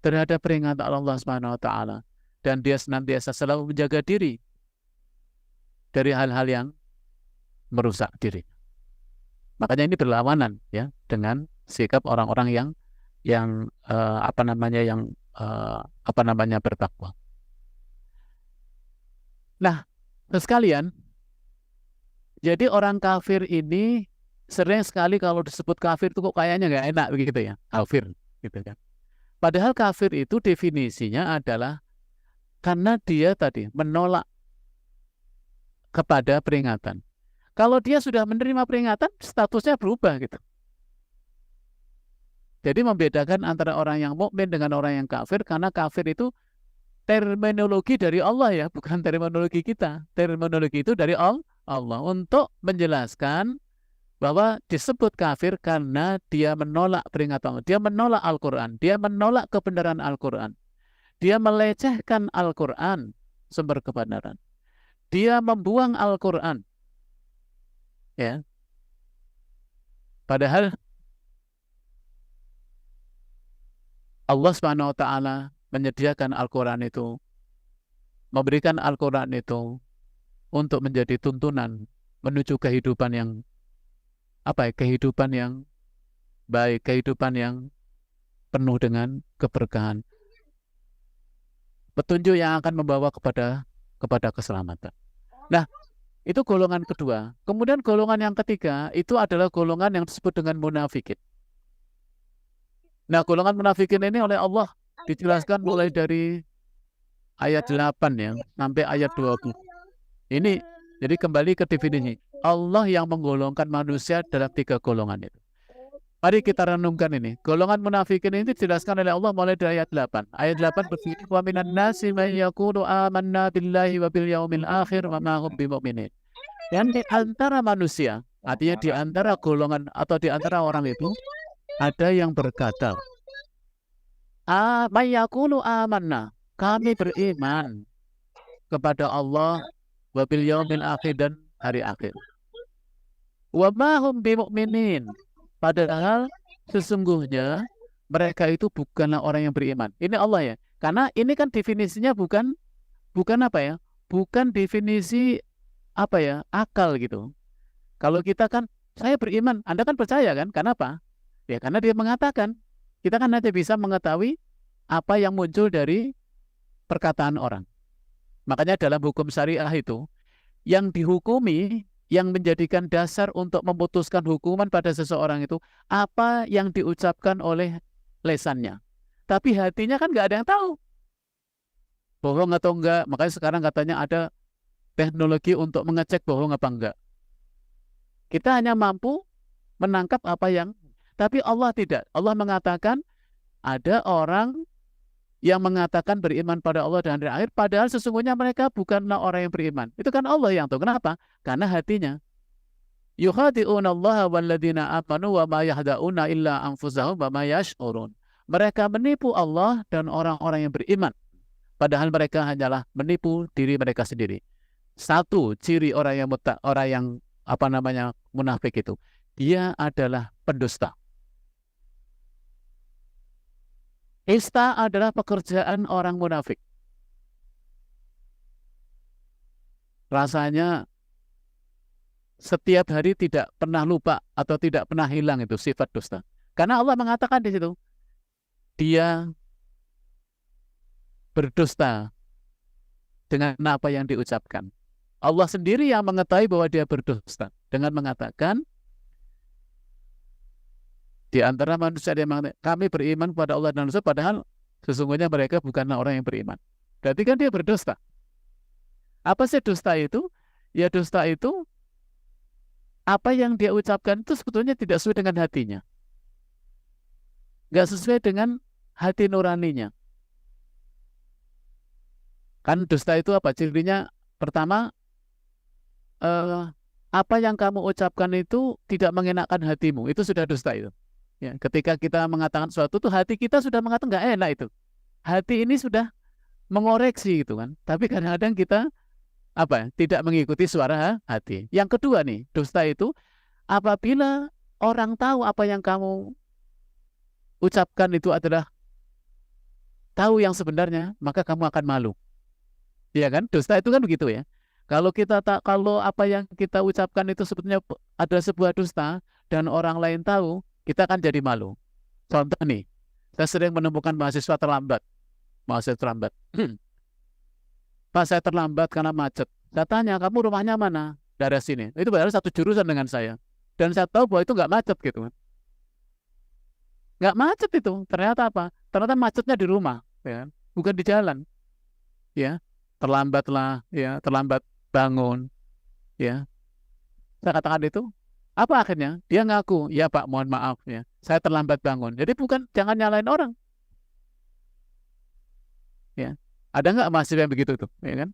terhadap peringatan Allah Subhanahu wa Ta'ala, dan dia senantiasa selalu menjaga diri dari hal-hal yang merusak diri. Makanya ini berlawanan, ya, dengan sikap orang-orang yang bertakwa. Nah, sekalian, jadi orang kafir ini sering sekali kalau disebut kafir itu kok kayaknya nggak enak begitu ya, kafir, gitu kan. Padahal kafir itu definisinya adalah karena dia tadi menolak kepada peringatan, Kalau dia sudah menerima peringatan, statusnya berubah gitu. Jadi membedakan antara orang yang mukmin dengan orang yang kafir, karena kafir itu terminologi dari Allah ya, bukan terminologi kita. Terminologi itu dari Allah untuk menjelaskan bahwa disebut kafir karena dia menolak peringatan Allah, dia menolak Al-Quran, dia menolak kebenaran Al-Quran, dia melecehkan Al-Quran, sumber kebenaran. Dia membuang Al-Quran. Ya. Padahal Allah Subhanahu wa taala menyediakan Al-Quran itu, memberikan Al-Quran itu untuk menjadi tuntunan menuju kehidupan yang kehidupan yang baik, kehidupan yang penuh dengan keberkahan. Petunjuk yang akan membawa kepada keselamatan. Nah, itu golongan kedua. Kemudian golongan yang ketiga itu adalah golongan yang disebut dengan munafikin. Nah, golongan munafikin ini oleh Allah dijelaskan mulai dari ayat 8 ya sampai ayat 20. Ini jadi kembali ke definisi. Allah yang menggolongkan manusia dalam 3 golongan itu. Mari kita renungkan ini. Golongan munafikin ini dijelaskan oleh Allah mulai dari ayat 8. Ayat 8 berbunyi, "Wa minan nasi may yaqulu amanna billahi wa bil yaumil akhir wa ma hum bimu'minin." Dan di antara manusia, artinya di antara golongan atau di antara orang itu ada yang berkata, "May yaqulu amanna." Kami beriman kepada Allah wa bil yaumil akhir dan hari akhir. Wa ma hum bimu'minin. Padahal sesungguhnya mereka itu bukanlah orang yang beriman. Ini Allah ya. Karena ini kan definisinya bukan apa ya? Bukan definisi akal gitu. Kalau kita kan saya beriman, Anda kan percaya kan? Kenapa? Ya karena dia mengatakan. Kita kan hanya bisa mengetahui apa yang muncul dari perkataan orang. Makanya dalam hukum syariah itu yang dihukumi, yang menjadikan dasar untuk memutuskan hukuman pada seseorang itu apa yang diucapkan oleh lesannya. Tapi hatinya kan nggak ada yang tahu. Bohong atau enggak. Makanya sekarang katanya ada teknologi untuk mengecek bohong apa enggak. Kita hanya mampu menangkap apa yang, tapi Allah tidak. Allah mengatakan ada orang yang mengatakan beriman pada Allah dan hari akhir, padahal sesungguhnya mereka bukanlah orang yang beriman. Itu kan Allah yang tahu. Kenapa? Karena hatinya. Yukhadi'una Allah walladzina amanu wa ma yahda'una illa anfusahum wa ma yash'urun. Mereka menipu Allah dan orang-orang yang beriman. Padahal mereka hanyalah menipu diri mereka sendiri. Satu ciri orang yang munafik itu. Dia adalah pendusta. Ista adalah pekerjaan orang munafik. Rasanya setiap hari tidak pernah lupa atau tidak pernah hilang itu sifat dusta. Karena Allah mengatakan di situ, dia berdusta dengan apa yang diucapkan. Allah sendiri yang mengetahui bahwa dia berdusta dengan mengatakan, di antara manusia yang mengatakan, kami beriman kepada Allah dan Rasul, padahal sesungguhnya mereka bukanlah orang yang beriman. Berarti kan dia berdusta. Apa sih dusta itu? Ya dusta itu, apa yang dia ucapkan itu sebetulnya tidak sesuai dengan hatinya. Nggak sesuai dengan hati nuraninya. Kan dusta itu apa? Cirinya pertama, apa yang kamu ucapkan itu tidak mengenakan hatimu. Itu sudah dusta itu. Ya, ketika kita mengatakan sesuatu tuh hati kita sudah mengatakan nggak enak itu. Hati ini sudah mengoreksi gitu kan. Tapi kadang-kadang kita tidak mengikuti suara hati. Yang kedua nih, dusta itu apabila orang tahu apa yang kamu ucapkan itu adalah tahu yang sebenarnya, maka kamu akan malu. Iya kan? Dusta itu kan begitu ya. Kalau apa yang kita ucapkan itu sebetulnya adalah sebuah dusta dan orang lain tahu, kita akan jadi malu. Contoh nih, saya sering menemukan mahasiswa terlambat. Pak, saya terlambat karena macet. Saya tanya, kamu rumahnya mana? Dari sini. Itu padahal satu jurusan dengan saya. Dan saya tahu bahwa itu nggak macet gitu. Nggak macet itu. Ternyata apa? Ternyata macetnya di rumah, ya, bukan di jalan. Ya, terlambatlah, ya, terlambat bangun, ya. saya katakan itu, apa akhirnya? Dia ngaku, ya Pak, mohon maaf ya, saya terlambat bangun. Jadi bukan, jangan nyalain orang. Ya, ada nggak mahasiswa yang begitu tuh, ya kan?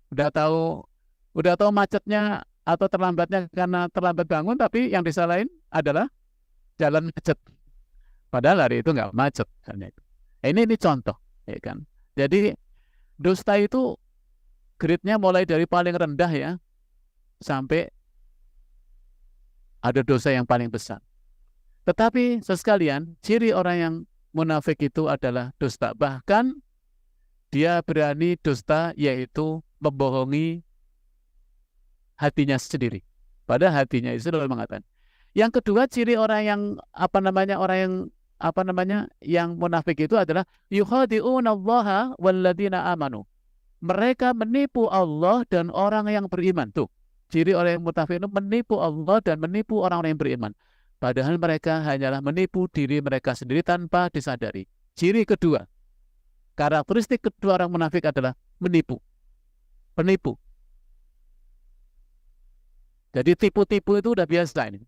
Udah tahu, udah tahu macetnya atau terlambatnya karena terlambat bangun, tapi yang disalahin adalah jalan macet. Padahal hari itu nggak macet. Misalnya itu. Ini contoh, ya kan? Jadi dusta itu grade-nya mulai dari paling rendah ya, sampai ada dosa yang paling besar. Tetapi sekalian, ciri orang yang munafik itu adalah dusta. Bahkan dia berani dusta, yaitu membohongi hatinya sendiri. Pada hatinya itu lalu mengatakan. Yang kedua, ciri orang yang yang munafik itu adalah yukhadi'unallaha walladzina amanu. Mereka menipu Allah dan orang yang beriman. Tuh, ciri orang yang munafik itu menipu Allah dan menipu orang-orang yang beriman. Padahal mereka hanyalah menipu diri mereka sendiri tanpa disadari. Ciri kedua, karakteristik kedua orang munafik adalah menipu. Penipu. Jadi tipu-tipu itu udah biasa ini.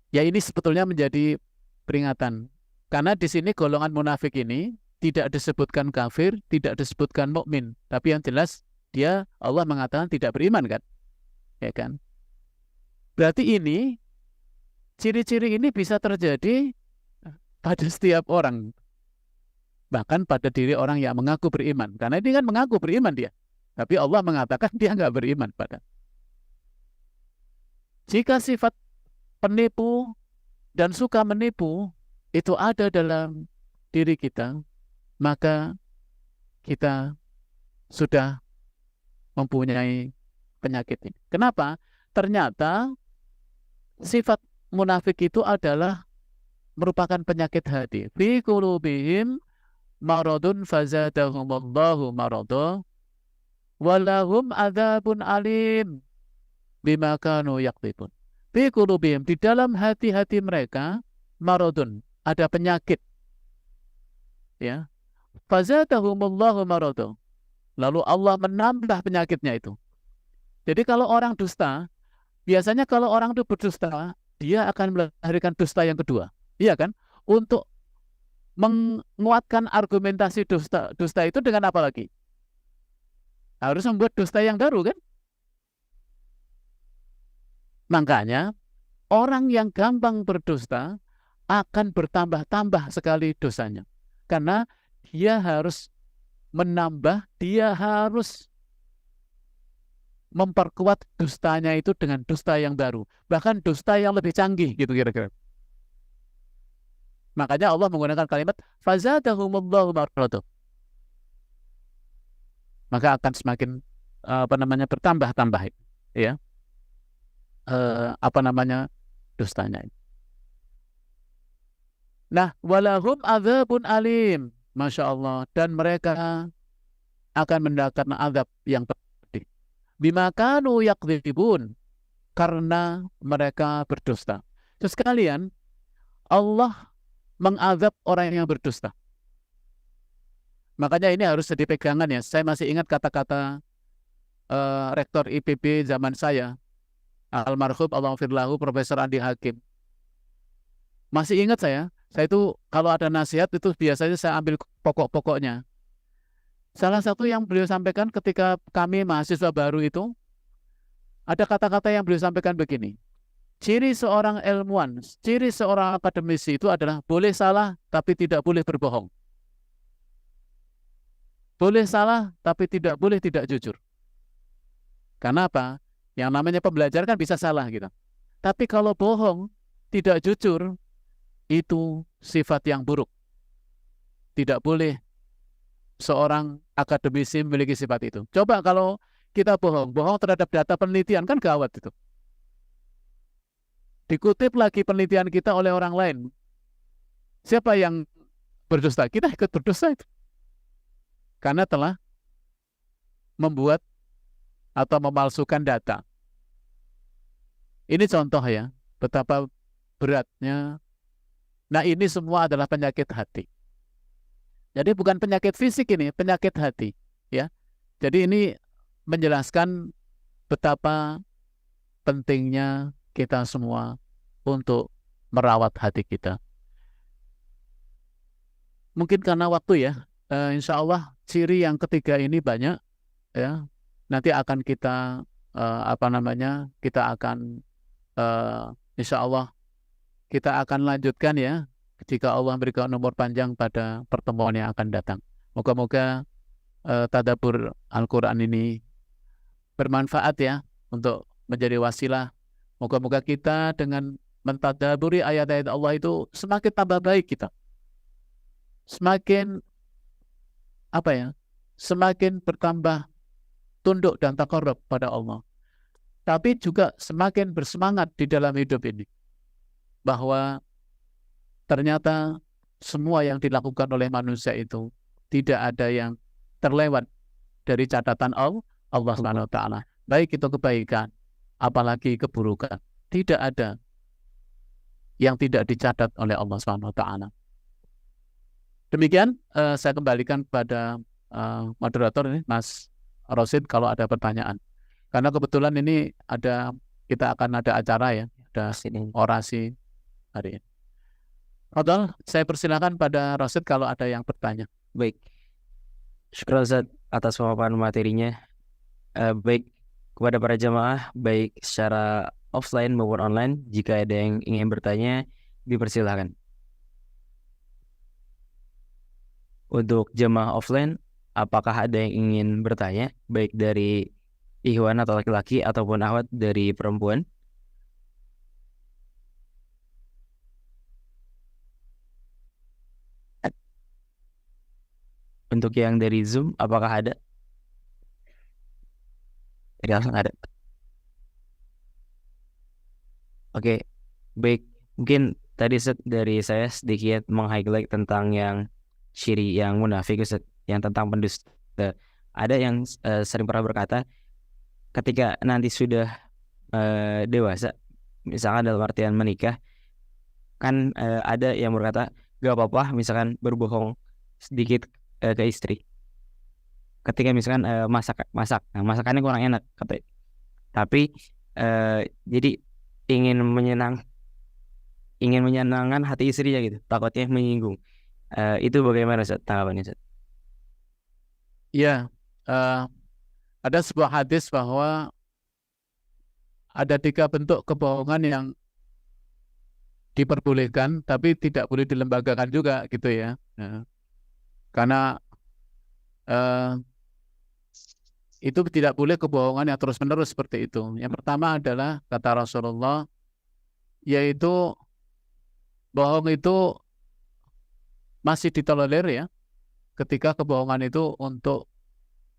Ya ini sebetulnya menjadi peringatan. Karena di sini golongan munafik ini tidak disebutkan kafir, tidak disebutkan mukmin, tapi yang jelas dia, Allah mengatakan tidak beriman kan? Ya kan? Berarti ini ciri-ciri ini bisa terjadi pada setiap orang. Bahkan pada diri orang yang mengaku beriman. Karena ini kan mengaku beriman dia. Tapi Allah mengatakan dia nggak beriman pada. Jika sifat penipu dan suka menipu itu ada dalam diri kita, maka kita sudah mempunyai penyakit ini. Kenapa? Ternyata sifat munafik itu adalah merupakan penyakit hati. Fi qulubihim maradun fazadahumullahu marada walahum adzabun alim bima kanu yaqtibun. Fi qulubihim, di dalam hati-hati mereka maradun, ada penyakit. Ya. Fazadahumullahu marada. Lalu Allah menambah penyakitnya itu. Jadi kalau orang dusta, biasanya kalau orang itu berdusta, dia akan melahirkan dusta yang kedua. Iya kan? Untuk menguatkan argumentasi dusta itu dengan apa lagi? Harus membuat dusta yang baru kan? Makanya orang yang gampang berdusta akan bertambah-tambah sekali dosanya. Karena dia harus menambah, dia harus memperkuat dustanya itu dengan dusta yang baru. Bahkan dusta yang lebih canggih gitu kira-kira. Makanya Allah menggunakan kalimat fazadahumullahu marratuh. Maka akan semakin bertambah-tambah ya. Dustanya. Nah, walahum adzabun alim. Masya Allah. Dan mereka akan mendapatkan azab yang pedih. Bima kanu yakdzibun. Karena mereka berdusta. Terus sekalian, Allah mengazab orang yang berdusta. Makanya ini harus jadi pegangan ya. Saya masih ingat kata-kata rektor IPB zaman saya, almarhum Allahumma Profesor Andi Hakim. Masih ingat saya itu kalau ada nasihat itu biasanya saya ambil pokok-pokoknya. Salah satu yang beliau sampaikan ketika kami mahasiswa baru itu, ada kata-kata yang beliau sampaikan begini. Ciri seorang ilmuwan, ciri seorang akademisi itu adalah boleh salah tapi tidak boleh berbohong. Boleh salah tapi tidak boleh tidak jujur. Karena apa? Yang namanya pembelajar kan bisa salah gitu. Tapi kalau bohong, tidak jujur, itu sifat yang buruk. Tidak boleh seorang akademisi memiliki sifat itu. Coba kalau kita bohong terhadap data penelitian kan gawat itu. Dikutip lagi penelitian kita oleh orang lain. Siapa yang berdusta? Kita ikut berdusta itu. Karena telah membuat atau memalsukan data. Ini contoh ya, betapa beratnya. Nah ini semua adalah penyakit hati. Jadi bukan penyakit fisik ini, penyakit hati. Ya. Jadi ini menjelaskan betapa pentingnya kita semua untuk merawat hati kita. Mungkin karena waktu ya, insya Allah ciri yang ketiga ini banyak ya. Nanti akan kita kita akan insya Allah kita akan lanjutkan ya jika Allah memberikan umur panjang pada pertemuan yang akan datang. Moga-moga tadabbur Al-Quran ini bermanfaat ya untuk menjadi wasilah. Moga-moga kita dengan mentadaburi ayat-ayat Allah itu semakin tambah baik kita. Semakin semakin bertambah tunduk dan taqarrub pada Allah. Tapi juga semakin bersemangat di dalam hidup ini. Bahwa ternyata semua yang dilakukan oleh manusia itu tidak ada yang terlewat dari catatan Allah Subhanahu wa taala. Baik itu kebaikan, apalagi keburukan. Tidak ada yang tidak dicatat oleh Allah Subhanahu wa taala. Demikian saya kembalikan kepada moderator ini, Mas Rosid, kalau ada pertanyaan. Karena kebetulan ini kita akan ada acara ya, ada orasi hari ini. Fadhal, saya persilakan pada Rosid kalau ada yang bertanya. Baik, syukur Ustaz atas pemaparan materinya. Baik kepada para jamaah, baik secara offline maupun online, jika ada yang ingin bertanya, dipersilakan. Untuk jamaah offline, apakah ada yang ingin bertanya, baik dari ikhwan atau laki-laki ataupun akhwat dari perempuan? Untuk yang dari Zoom, apakah ada? Tidak langsung ada. Oke, baik. Mungkin tadi dari saya sedikit meng-highlight tentang yang syiri yang munafik, Ustaz, yang tentang pendusta. Ada yang sering pernah berkata, ketika nanti sudah dewasa, misalkan dalam artian menikah, kan ada yang berkata, gak apa-apa misalkan berbohong sedikit ke istri. Ketika misalkan masak, nah, masakannya kurang enak, katanya. Tapi jadi ingin menyenangkan hati istrinya gitu, takutnya menyinggung. Itu bagaimana Ustaz, tanggapannya Ustaz? Ya, ada sebuah hadis bahwa ada 3 bentuk kebohongan yang diperbolehkan, tapi tidak boleh dilembagakan juga gitu ya. Karena itu tidak boleh kebohongan yang terus-menerus seperti itu. Yang pertama adalah kata Rasulullah, yaitu bohong itu masih ditolerir ya, ketika kebohongan itu untuk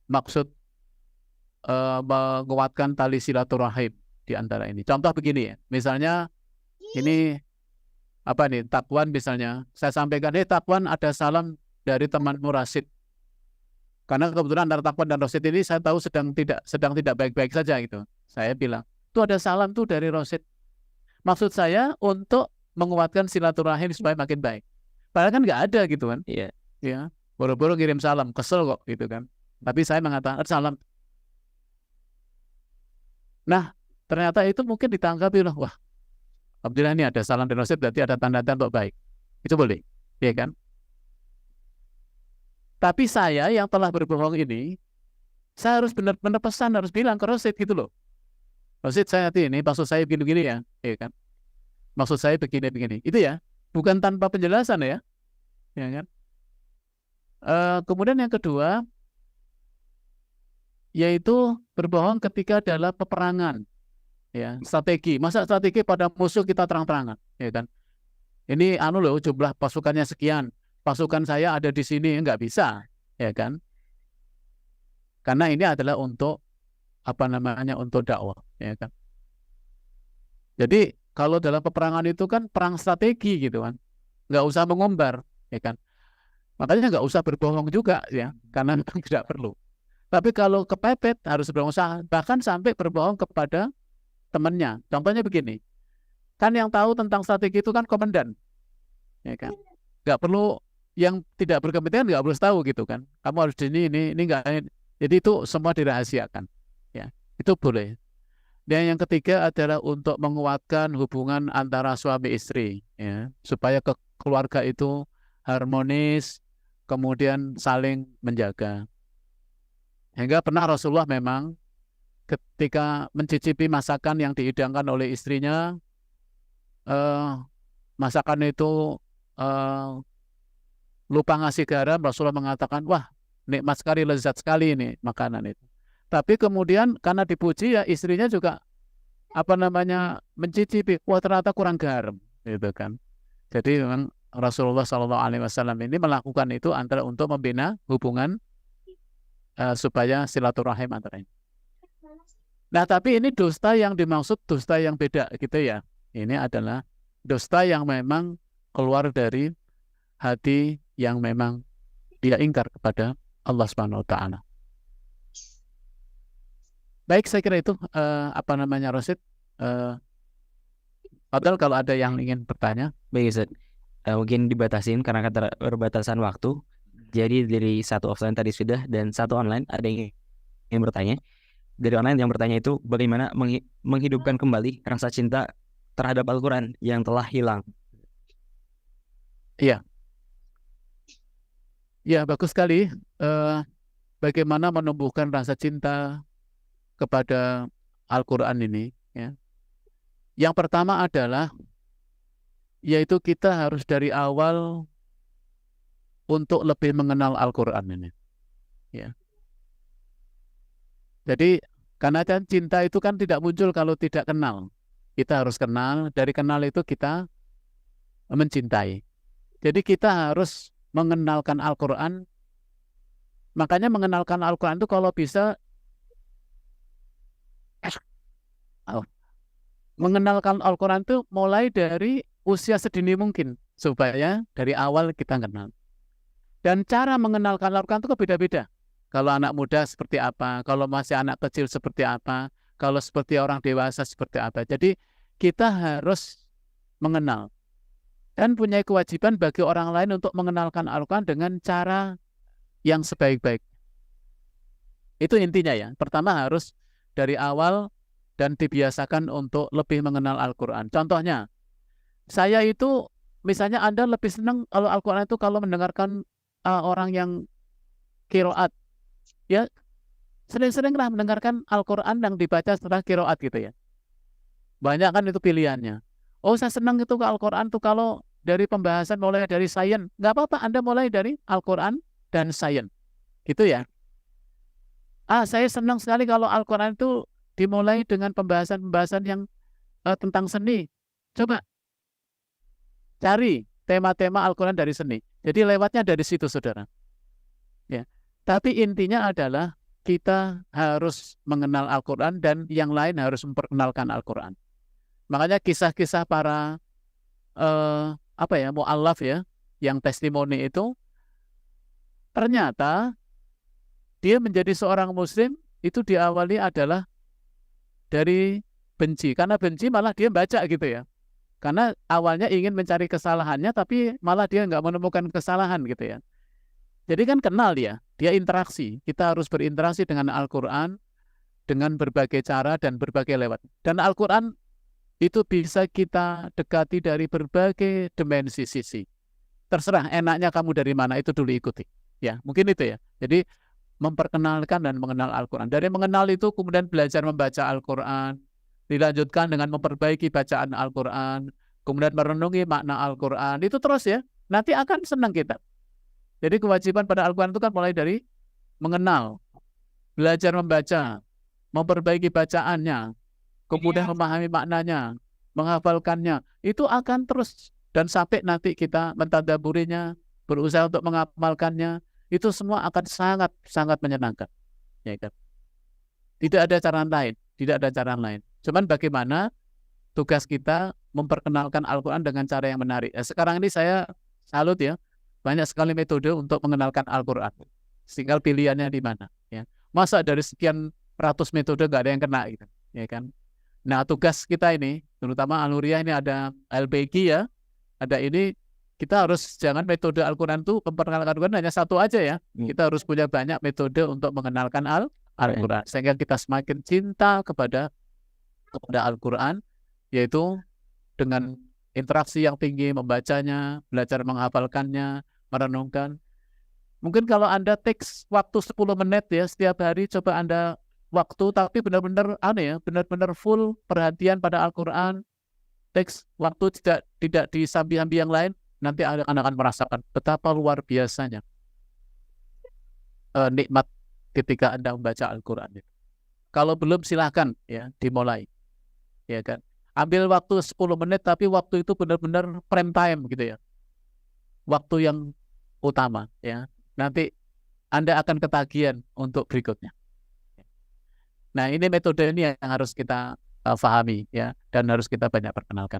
maksud menguatkan tali silaturahim di antara ini. Contoh begini ya, misalnya ini Takwan misalnya, saya sampaikan, Takwan ada salam dari temanmu Rasid. Karena kebetulan antara Takwan dan Rasid ini saya tahu sedang tidak baik-baik saja gitu. Saya bilang, itu ada salam tuh dari Rasid. Maksud saya untuk menguatkan silaturahim supaya makin baik. Padahal kan nggak ada gitu kan. Iya. Ya, boro-boro kirim salam, kesel kok gitu kan. Tapi saya mengatakan salam. Nah, ternyata itu mungkin ditanggapi loh, wah, alhamdulillah ini ada salam dari Rasid, berarti ada tanda-tanda untuk baik. Itu boleh, ya kan? Tapi saya yang telah berbohong ini, saya harus benar-benar pesan, harus bilang ke Rasid gitu loh. Rasid, saya hati ini, maksud saya begini-begini ya kan? Maksud saya begini-begini. Itu ya, bukan tanpa penjelasan ya kan? Kemudian yang kedua, yaitu berbohong ketika dalam peperangan, ya, strategi. Masa strategi pada musuh kita terang-terangan, ya kan? Ini loh, jumlah pasukannya sekian, pasukan saya ada di sini, nggak bisa, ya kan? Karena ini adalah untuk untuk dakwah, ya kan? Jadi kalau dalam peperangan itu kan perang strategi gitu kan, nggak usah mengumbar, ya kan? Makanya nggak usah berbohong juga ya, karena memang tidak perlu. Tapi kalau kepepet harus berbohong, bahkan sampai berbohong kepada temannya. Contohnya begini, kan yang tahu tentang strategi itu kan komandan, ya kan? Nggak perlu, yang tidak berkepentingan nggak perlu tahu gitu kan. Kamu harus ini nggak. Jadi itu semua dirahasiakan. Itu boleh. Dan yang ketiga adalah untuk menguatkan hubungan antara suami istri, ya, supaya keluarga itu harmonis, kemudian saling menjaga. Hingga pernah Rasulullah memang ketika mencicipi masakan yang dihidangkan oleh istrinya, eh, masakan itu eh, lupa ngasih garam, Rasulullah mengatakan, wah nikmat sekali, lezat sekali ini makanan itu. Tapi kemudian karena dipuji ya istrinya juga mencicipi, wah ternyata kurang garam, gitu kan. Jadi memang Rasulullah SAW ini melakukan itu antara untuk membina hubungan supaya silaturahim antara ini. Nah, tapi ini dusta yang dimaksud dusta yang beda gitu ya. Ini adalah dusta yang memang keluar dari hati yang memang dia ingkar kepada Allah Subhanahu wa taala. Baik, saya kira itu Rosid. Padahal kalau ada yang ingin bertanya. Baik Ustaz, mungkin dibatasin karena keterbatasan waktu. Jadi dari satu offline tadi sudah dan satu online ada yang ingin bertanya. Dari online yang bertanya itu bagaimana menghidupkan kembali rasa cinta terhadap Al-Quran yang telah hilang. Iya. Ya, bagus sekali. Bagaimana menumbuhkan rasa cinta kepada Al-Quran ini. Ya. Yang pertama adalah, yaitu kita harus dari awal untuk lebih mengenal Al-Quran ini. Ya. Jadi, karena kan cinta itu kan tidak muncul kalau tidak kenal. Kita harus kenal, dari kenal itu kita mencintai. Jadi kita harus mengenalkan Al-Quran. Makanya mengenalkan Al-Quran itu kalau bisa mengenalkan Al-Quran itu mulai dari usia sedini mungkin. Supaya dari awal kita kenal. Dan cara mengenalkan Al-Quran itu beda-beda. Kalau anak muda seperti apa, kalau masih anak kecil seperti apa, kalau seperti orang dewasa seperti apa. Jadi kita harus mengenal. Dan punya kewajiban bagi orang lain untuk mengenalkan Al-Quran dengan cara yang sebaik-baik. Itu intinya ya. Pertama harus dari awal dan dibiasakan untuk lebih mengenal Al-Quran. Contohnya, saya itu misalnya Anda lebih senang kalau Al-Quran itu kalau mendengarkan orang yang qiraat. Ya, sering-seringlah mendengarkan Al-Quran yang dibaca setelah qiraat gitu ya. Banyak kan itu pilihannya. Oh, saya senang itu ke Al-Quran tuh kalau dari pembahasan mulai dari sains. Nggak apa-apa, Anda mulai dari Al-Quran dan sains. Gitu ya. Saya senang sekali kalau Al-Quran itu dimulai dengan pembahasan-pembahasan yang tentang seni. Coba cari tema-tema Al-Quran dari seni. Jadi lewatnya dari situ, saudara. Ya. Tapi intinya adalah kita harus mengenal Al-Quran dan yang lain harus memperkenalkan Al-Quran. Makanya kisah-kisah para mu'allaf ya, yang testimoni itu ternyata dia menjadi seorang muslim itu diawali adalah dari benci. Karena benci malah dia baca gitu ya. Karena awalnya ingin mencari kesalahannya tapi malah dia nggak menemukan kesalahan gitu ya. Jadi kan kenal dia interaksi. Kita harus berinteraksi dengan Al-Quran dengan berbagai cara dan berbagai lewat. Dan Al-Quran itu bisa kita dekati dari berbagai dimensi sisi. Terserah enaknya kamu dari mana, itu dulu ikuti. Ya, mungkin itu ya. Jadi memperkenalkan dan mengenal Al-Quran. Dari mengenal itu kemudian belajar membaca Al-Quran. Dilanjutkan dengan memperbaiki bacaan Al-Quran. Kemudian merenungi makna Al-Quran. Itu terus ya. Nanti akan senang kita. Jadi kewajiban pada Al-Quran itu kan mulai dari mengenal, belajar membaca, memperbaiki bacaannya, kemudian memahami maknanya, menghafalkannya. Itu akan terus. Dan sampai nanti kita mentadaburinya, berusaha untuk mengamalkannya, itu semua akan sangat-sangat menyenangkan. Ya kan? Tidak ada cara lain, tidak ada cara lain. Cuman bagaimana tugas kita memperkenalkan Al-Quran dengan cara yang menarik. Sekarang ini saya salut ya, banyak sekali metode untuk mengenalkan Al-Quran. Tinggal pilihannya di mana. Ya. Masa dari sekian ratus metode nggak ada yang kena gitu, ya kan? Nah, tugas kita ini, terutama Al-Nuriyah ini ada LPG ya, ada ini, kita harus jangan metode Al-Quran itu memperkenalkan Al-Quran hanya satu aja ya. Kita harus punya banyak metode untuk mengenalkan Al-Quran, sehingga kita semakin cinta kepada Al-Quran, yaitu dengan interaksi yang tinggi, membacanya, belajar menghafalkannya, merenungkan. Mungkin kalau Anda teks waktu 10 menit ya setiap hari, coba Anda waktu, tapi benar-benar benar-benar full perhatian pada Al-Quran, teks waktu, tidak disambi-sambi yang lain, nanti Anda akan merasakan betapa luar biasanya nikmat ketika Anda membaca Al-Quran. Kalau belum silahkan ya dimulai, ya kan. Ambil waktu 10 menit, tapi waktu itu benar-benar prime time gitu ya, waktu yang utama ya. Nanti Anda akan ketagihan untuk berikutnya. Nah, ini metode ini yang harus kita pahami ya, dan harus kita banyak perkenalkan.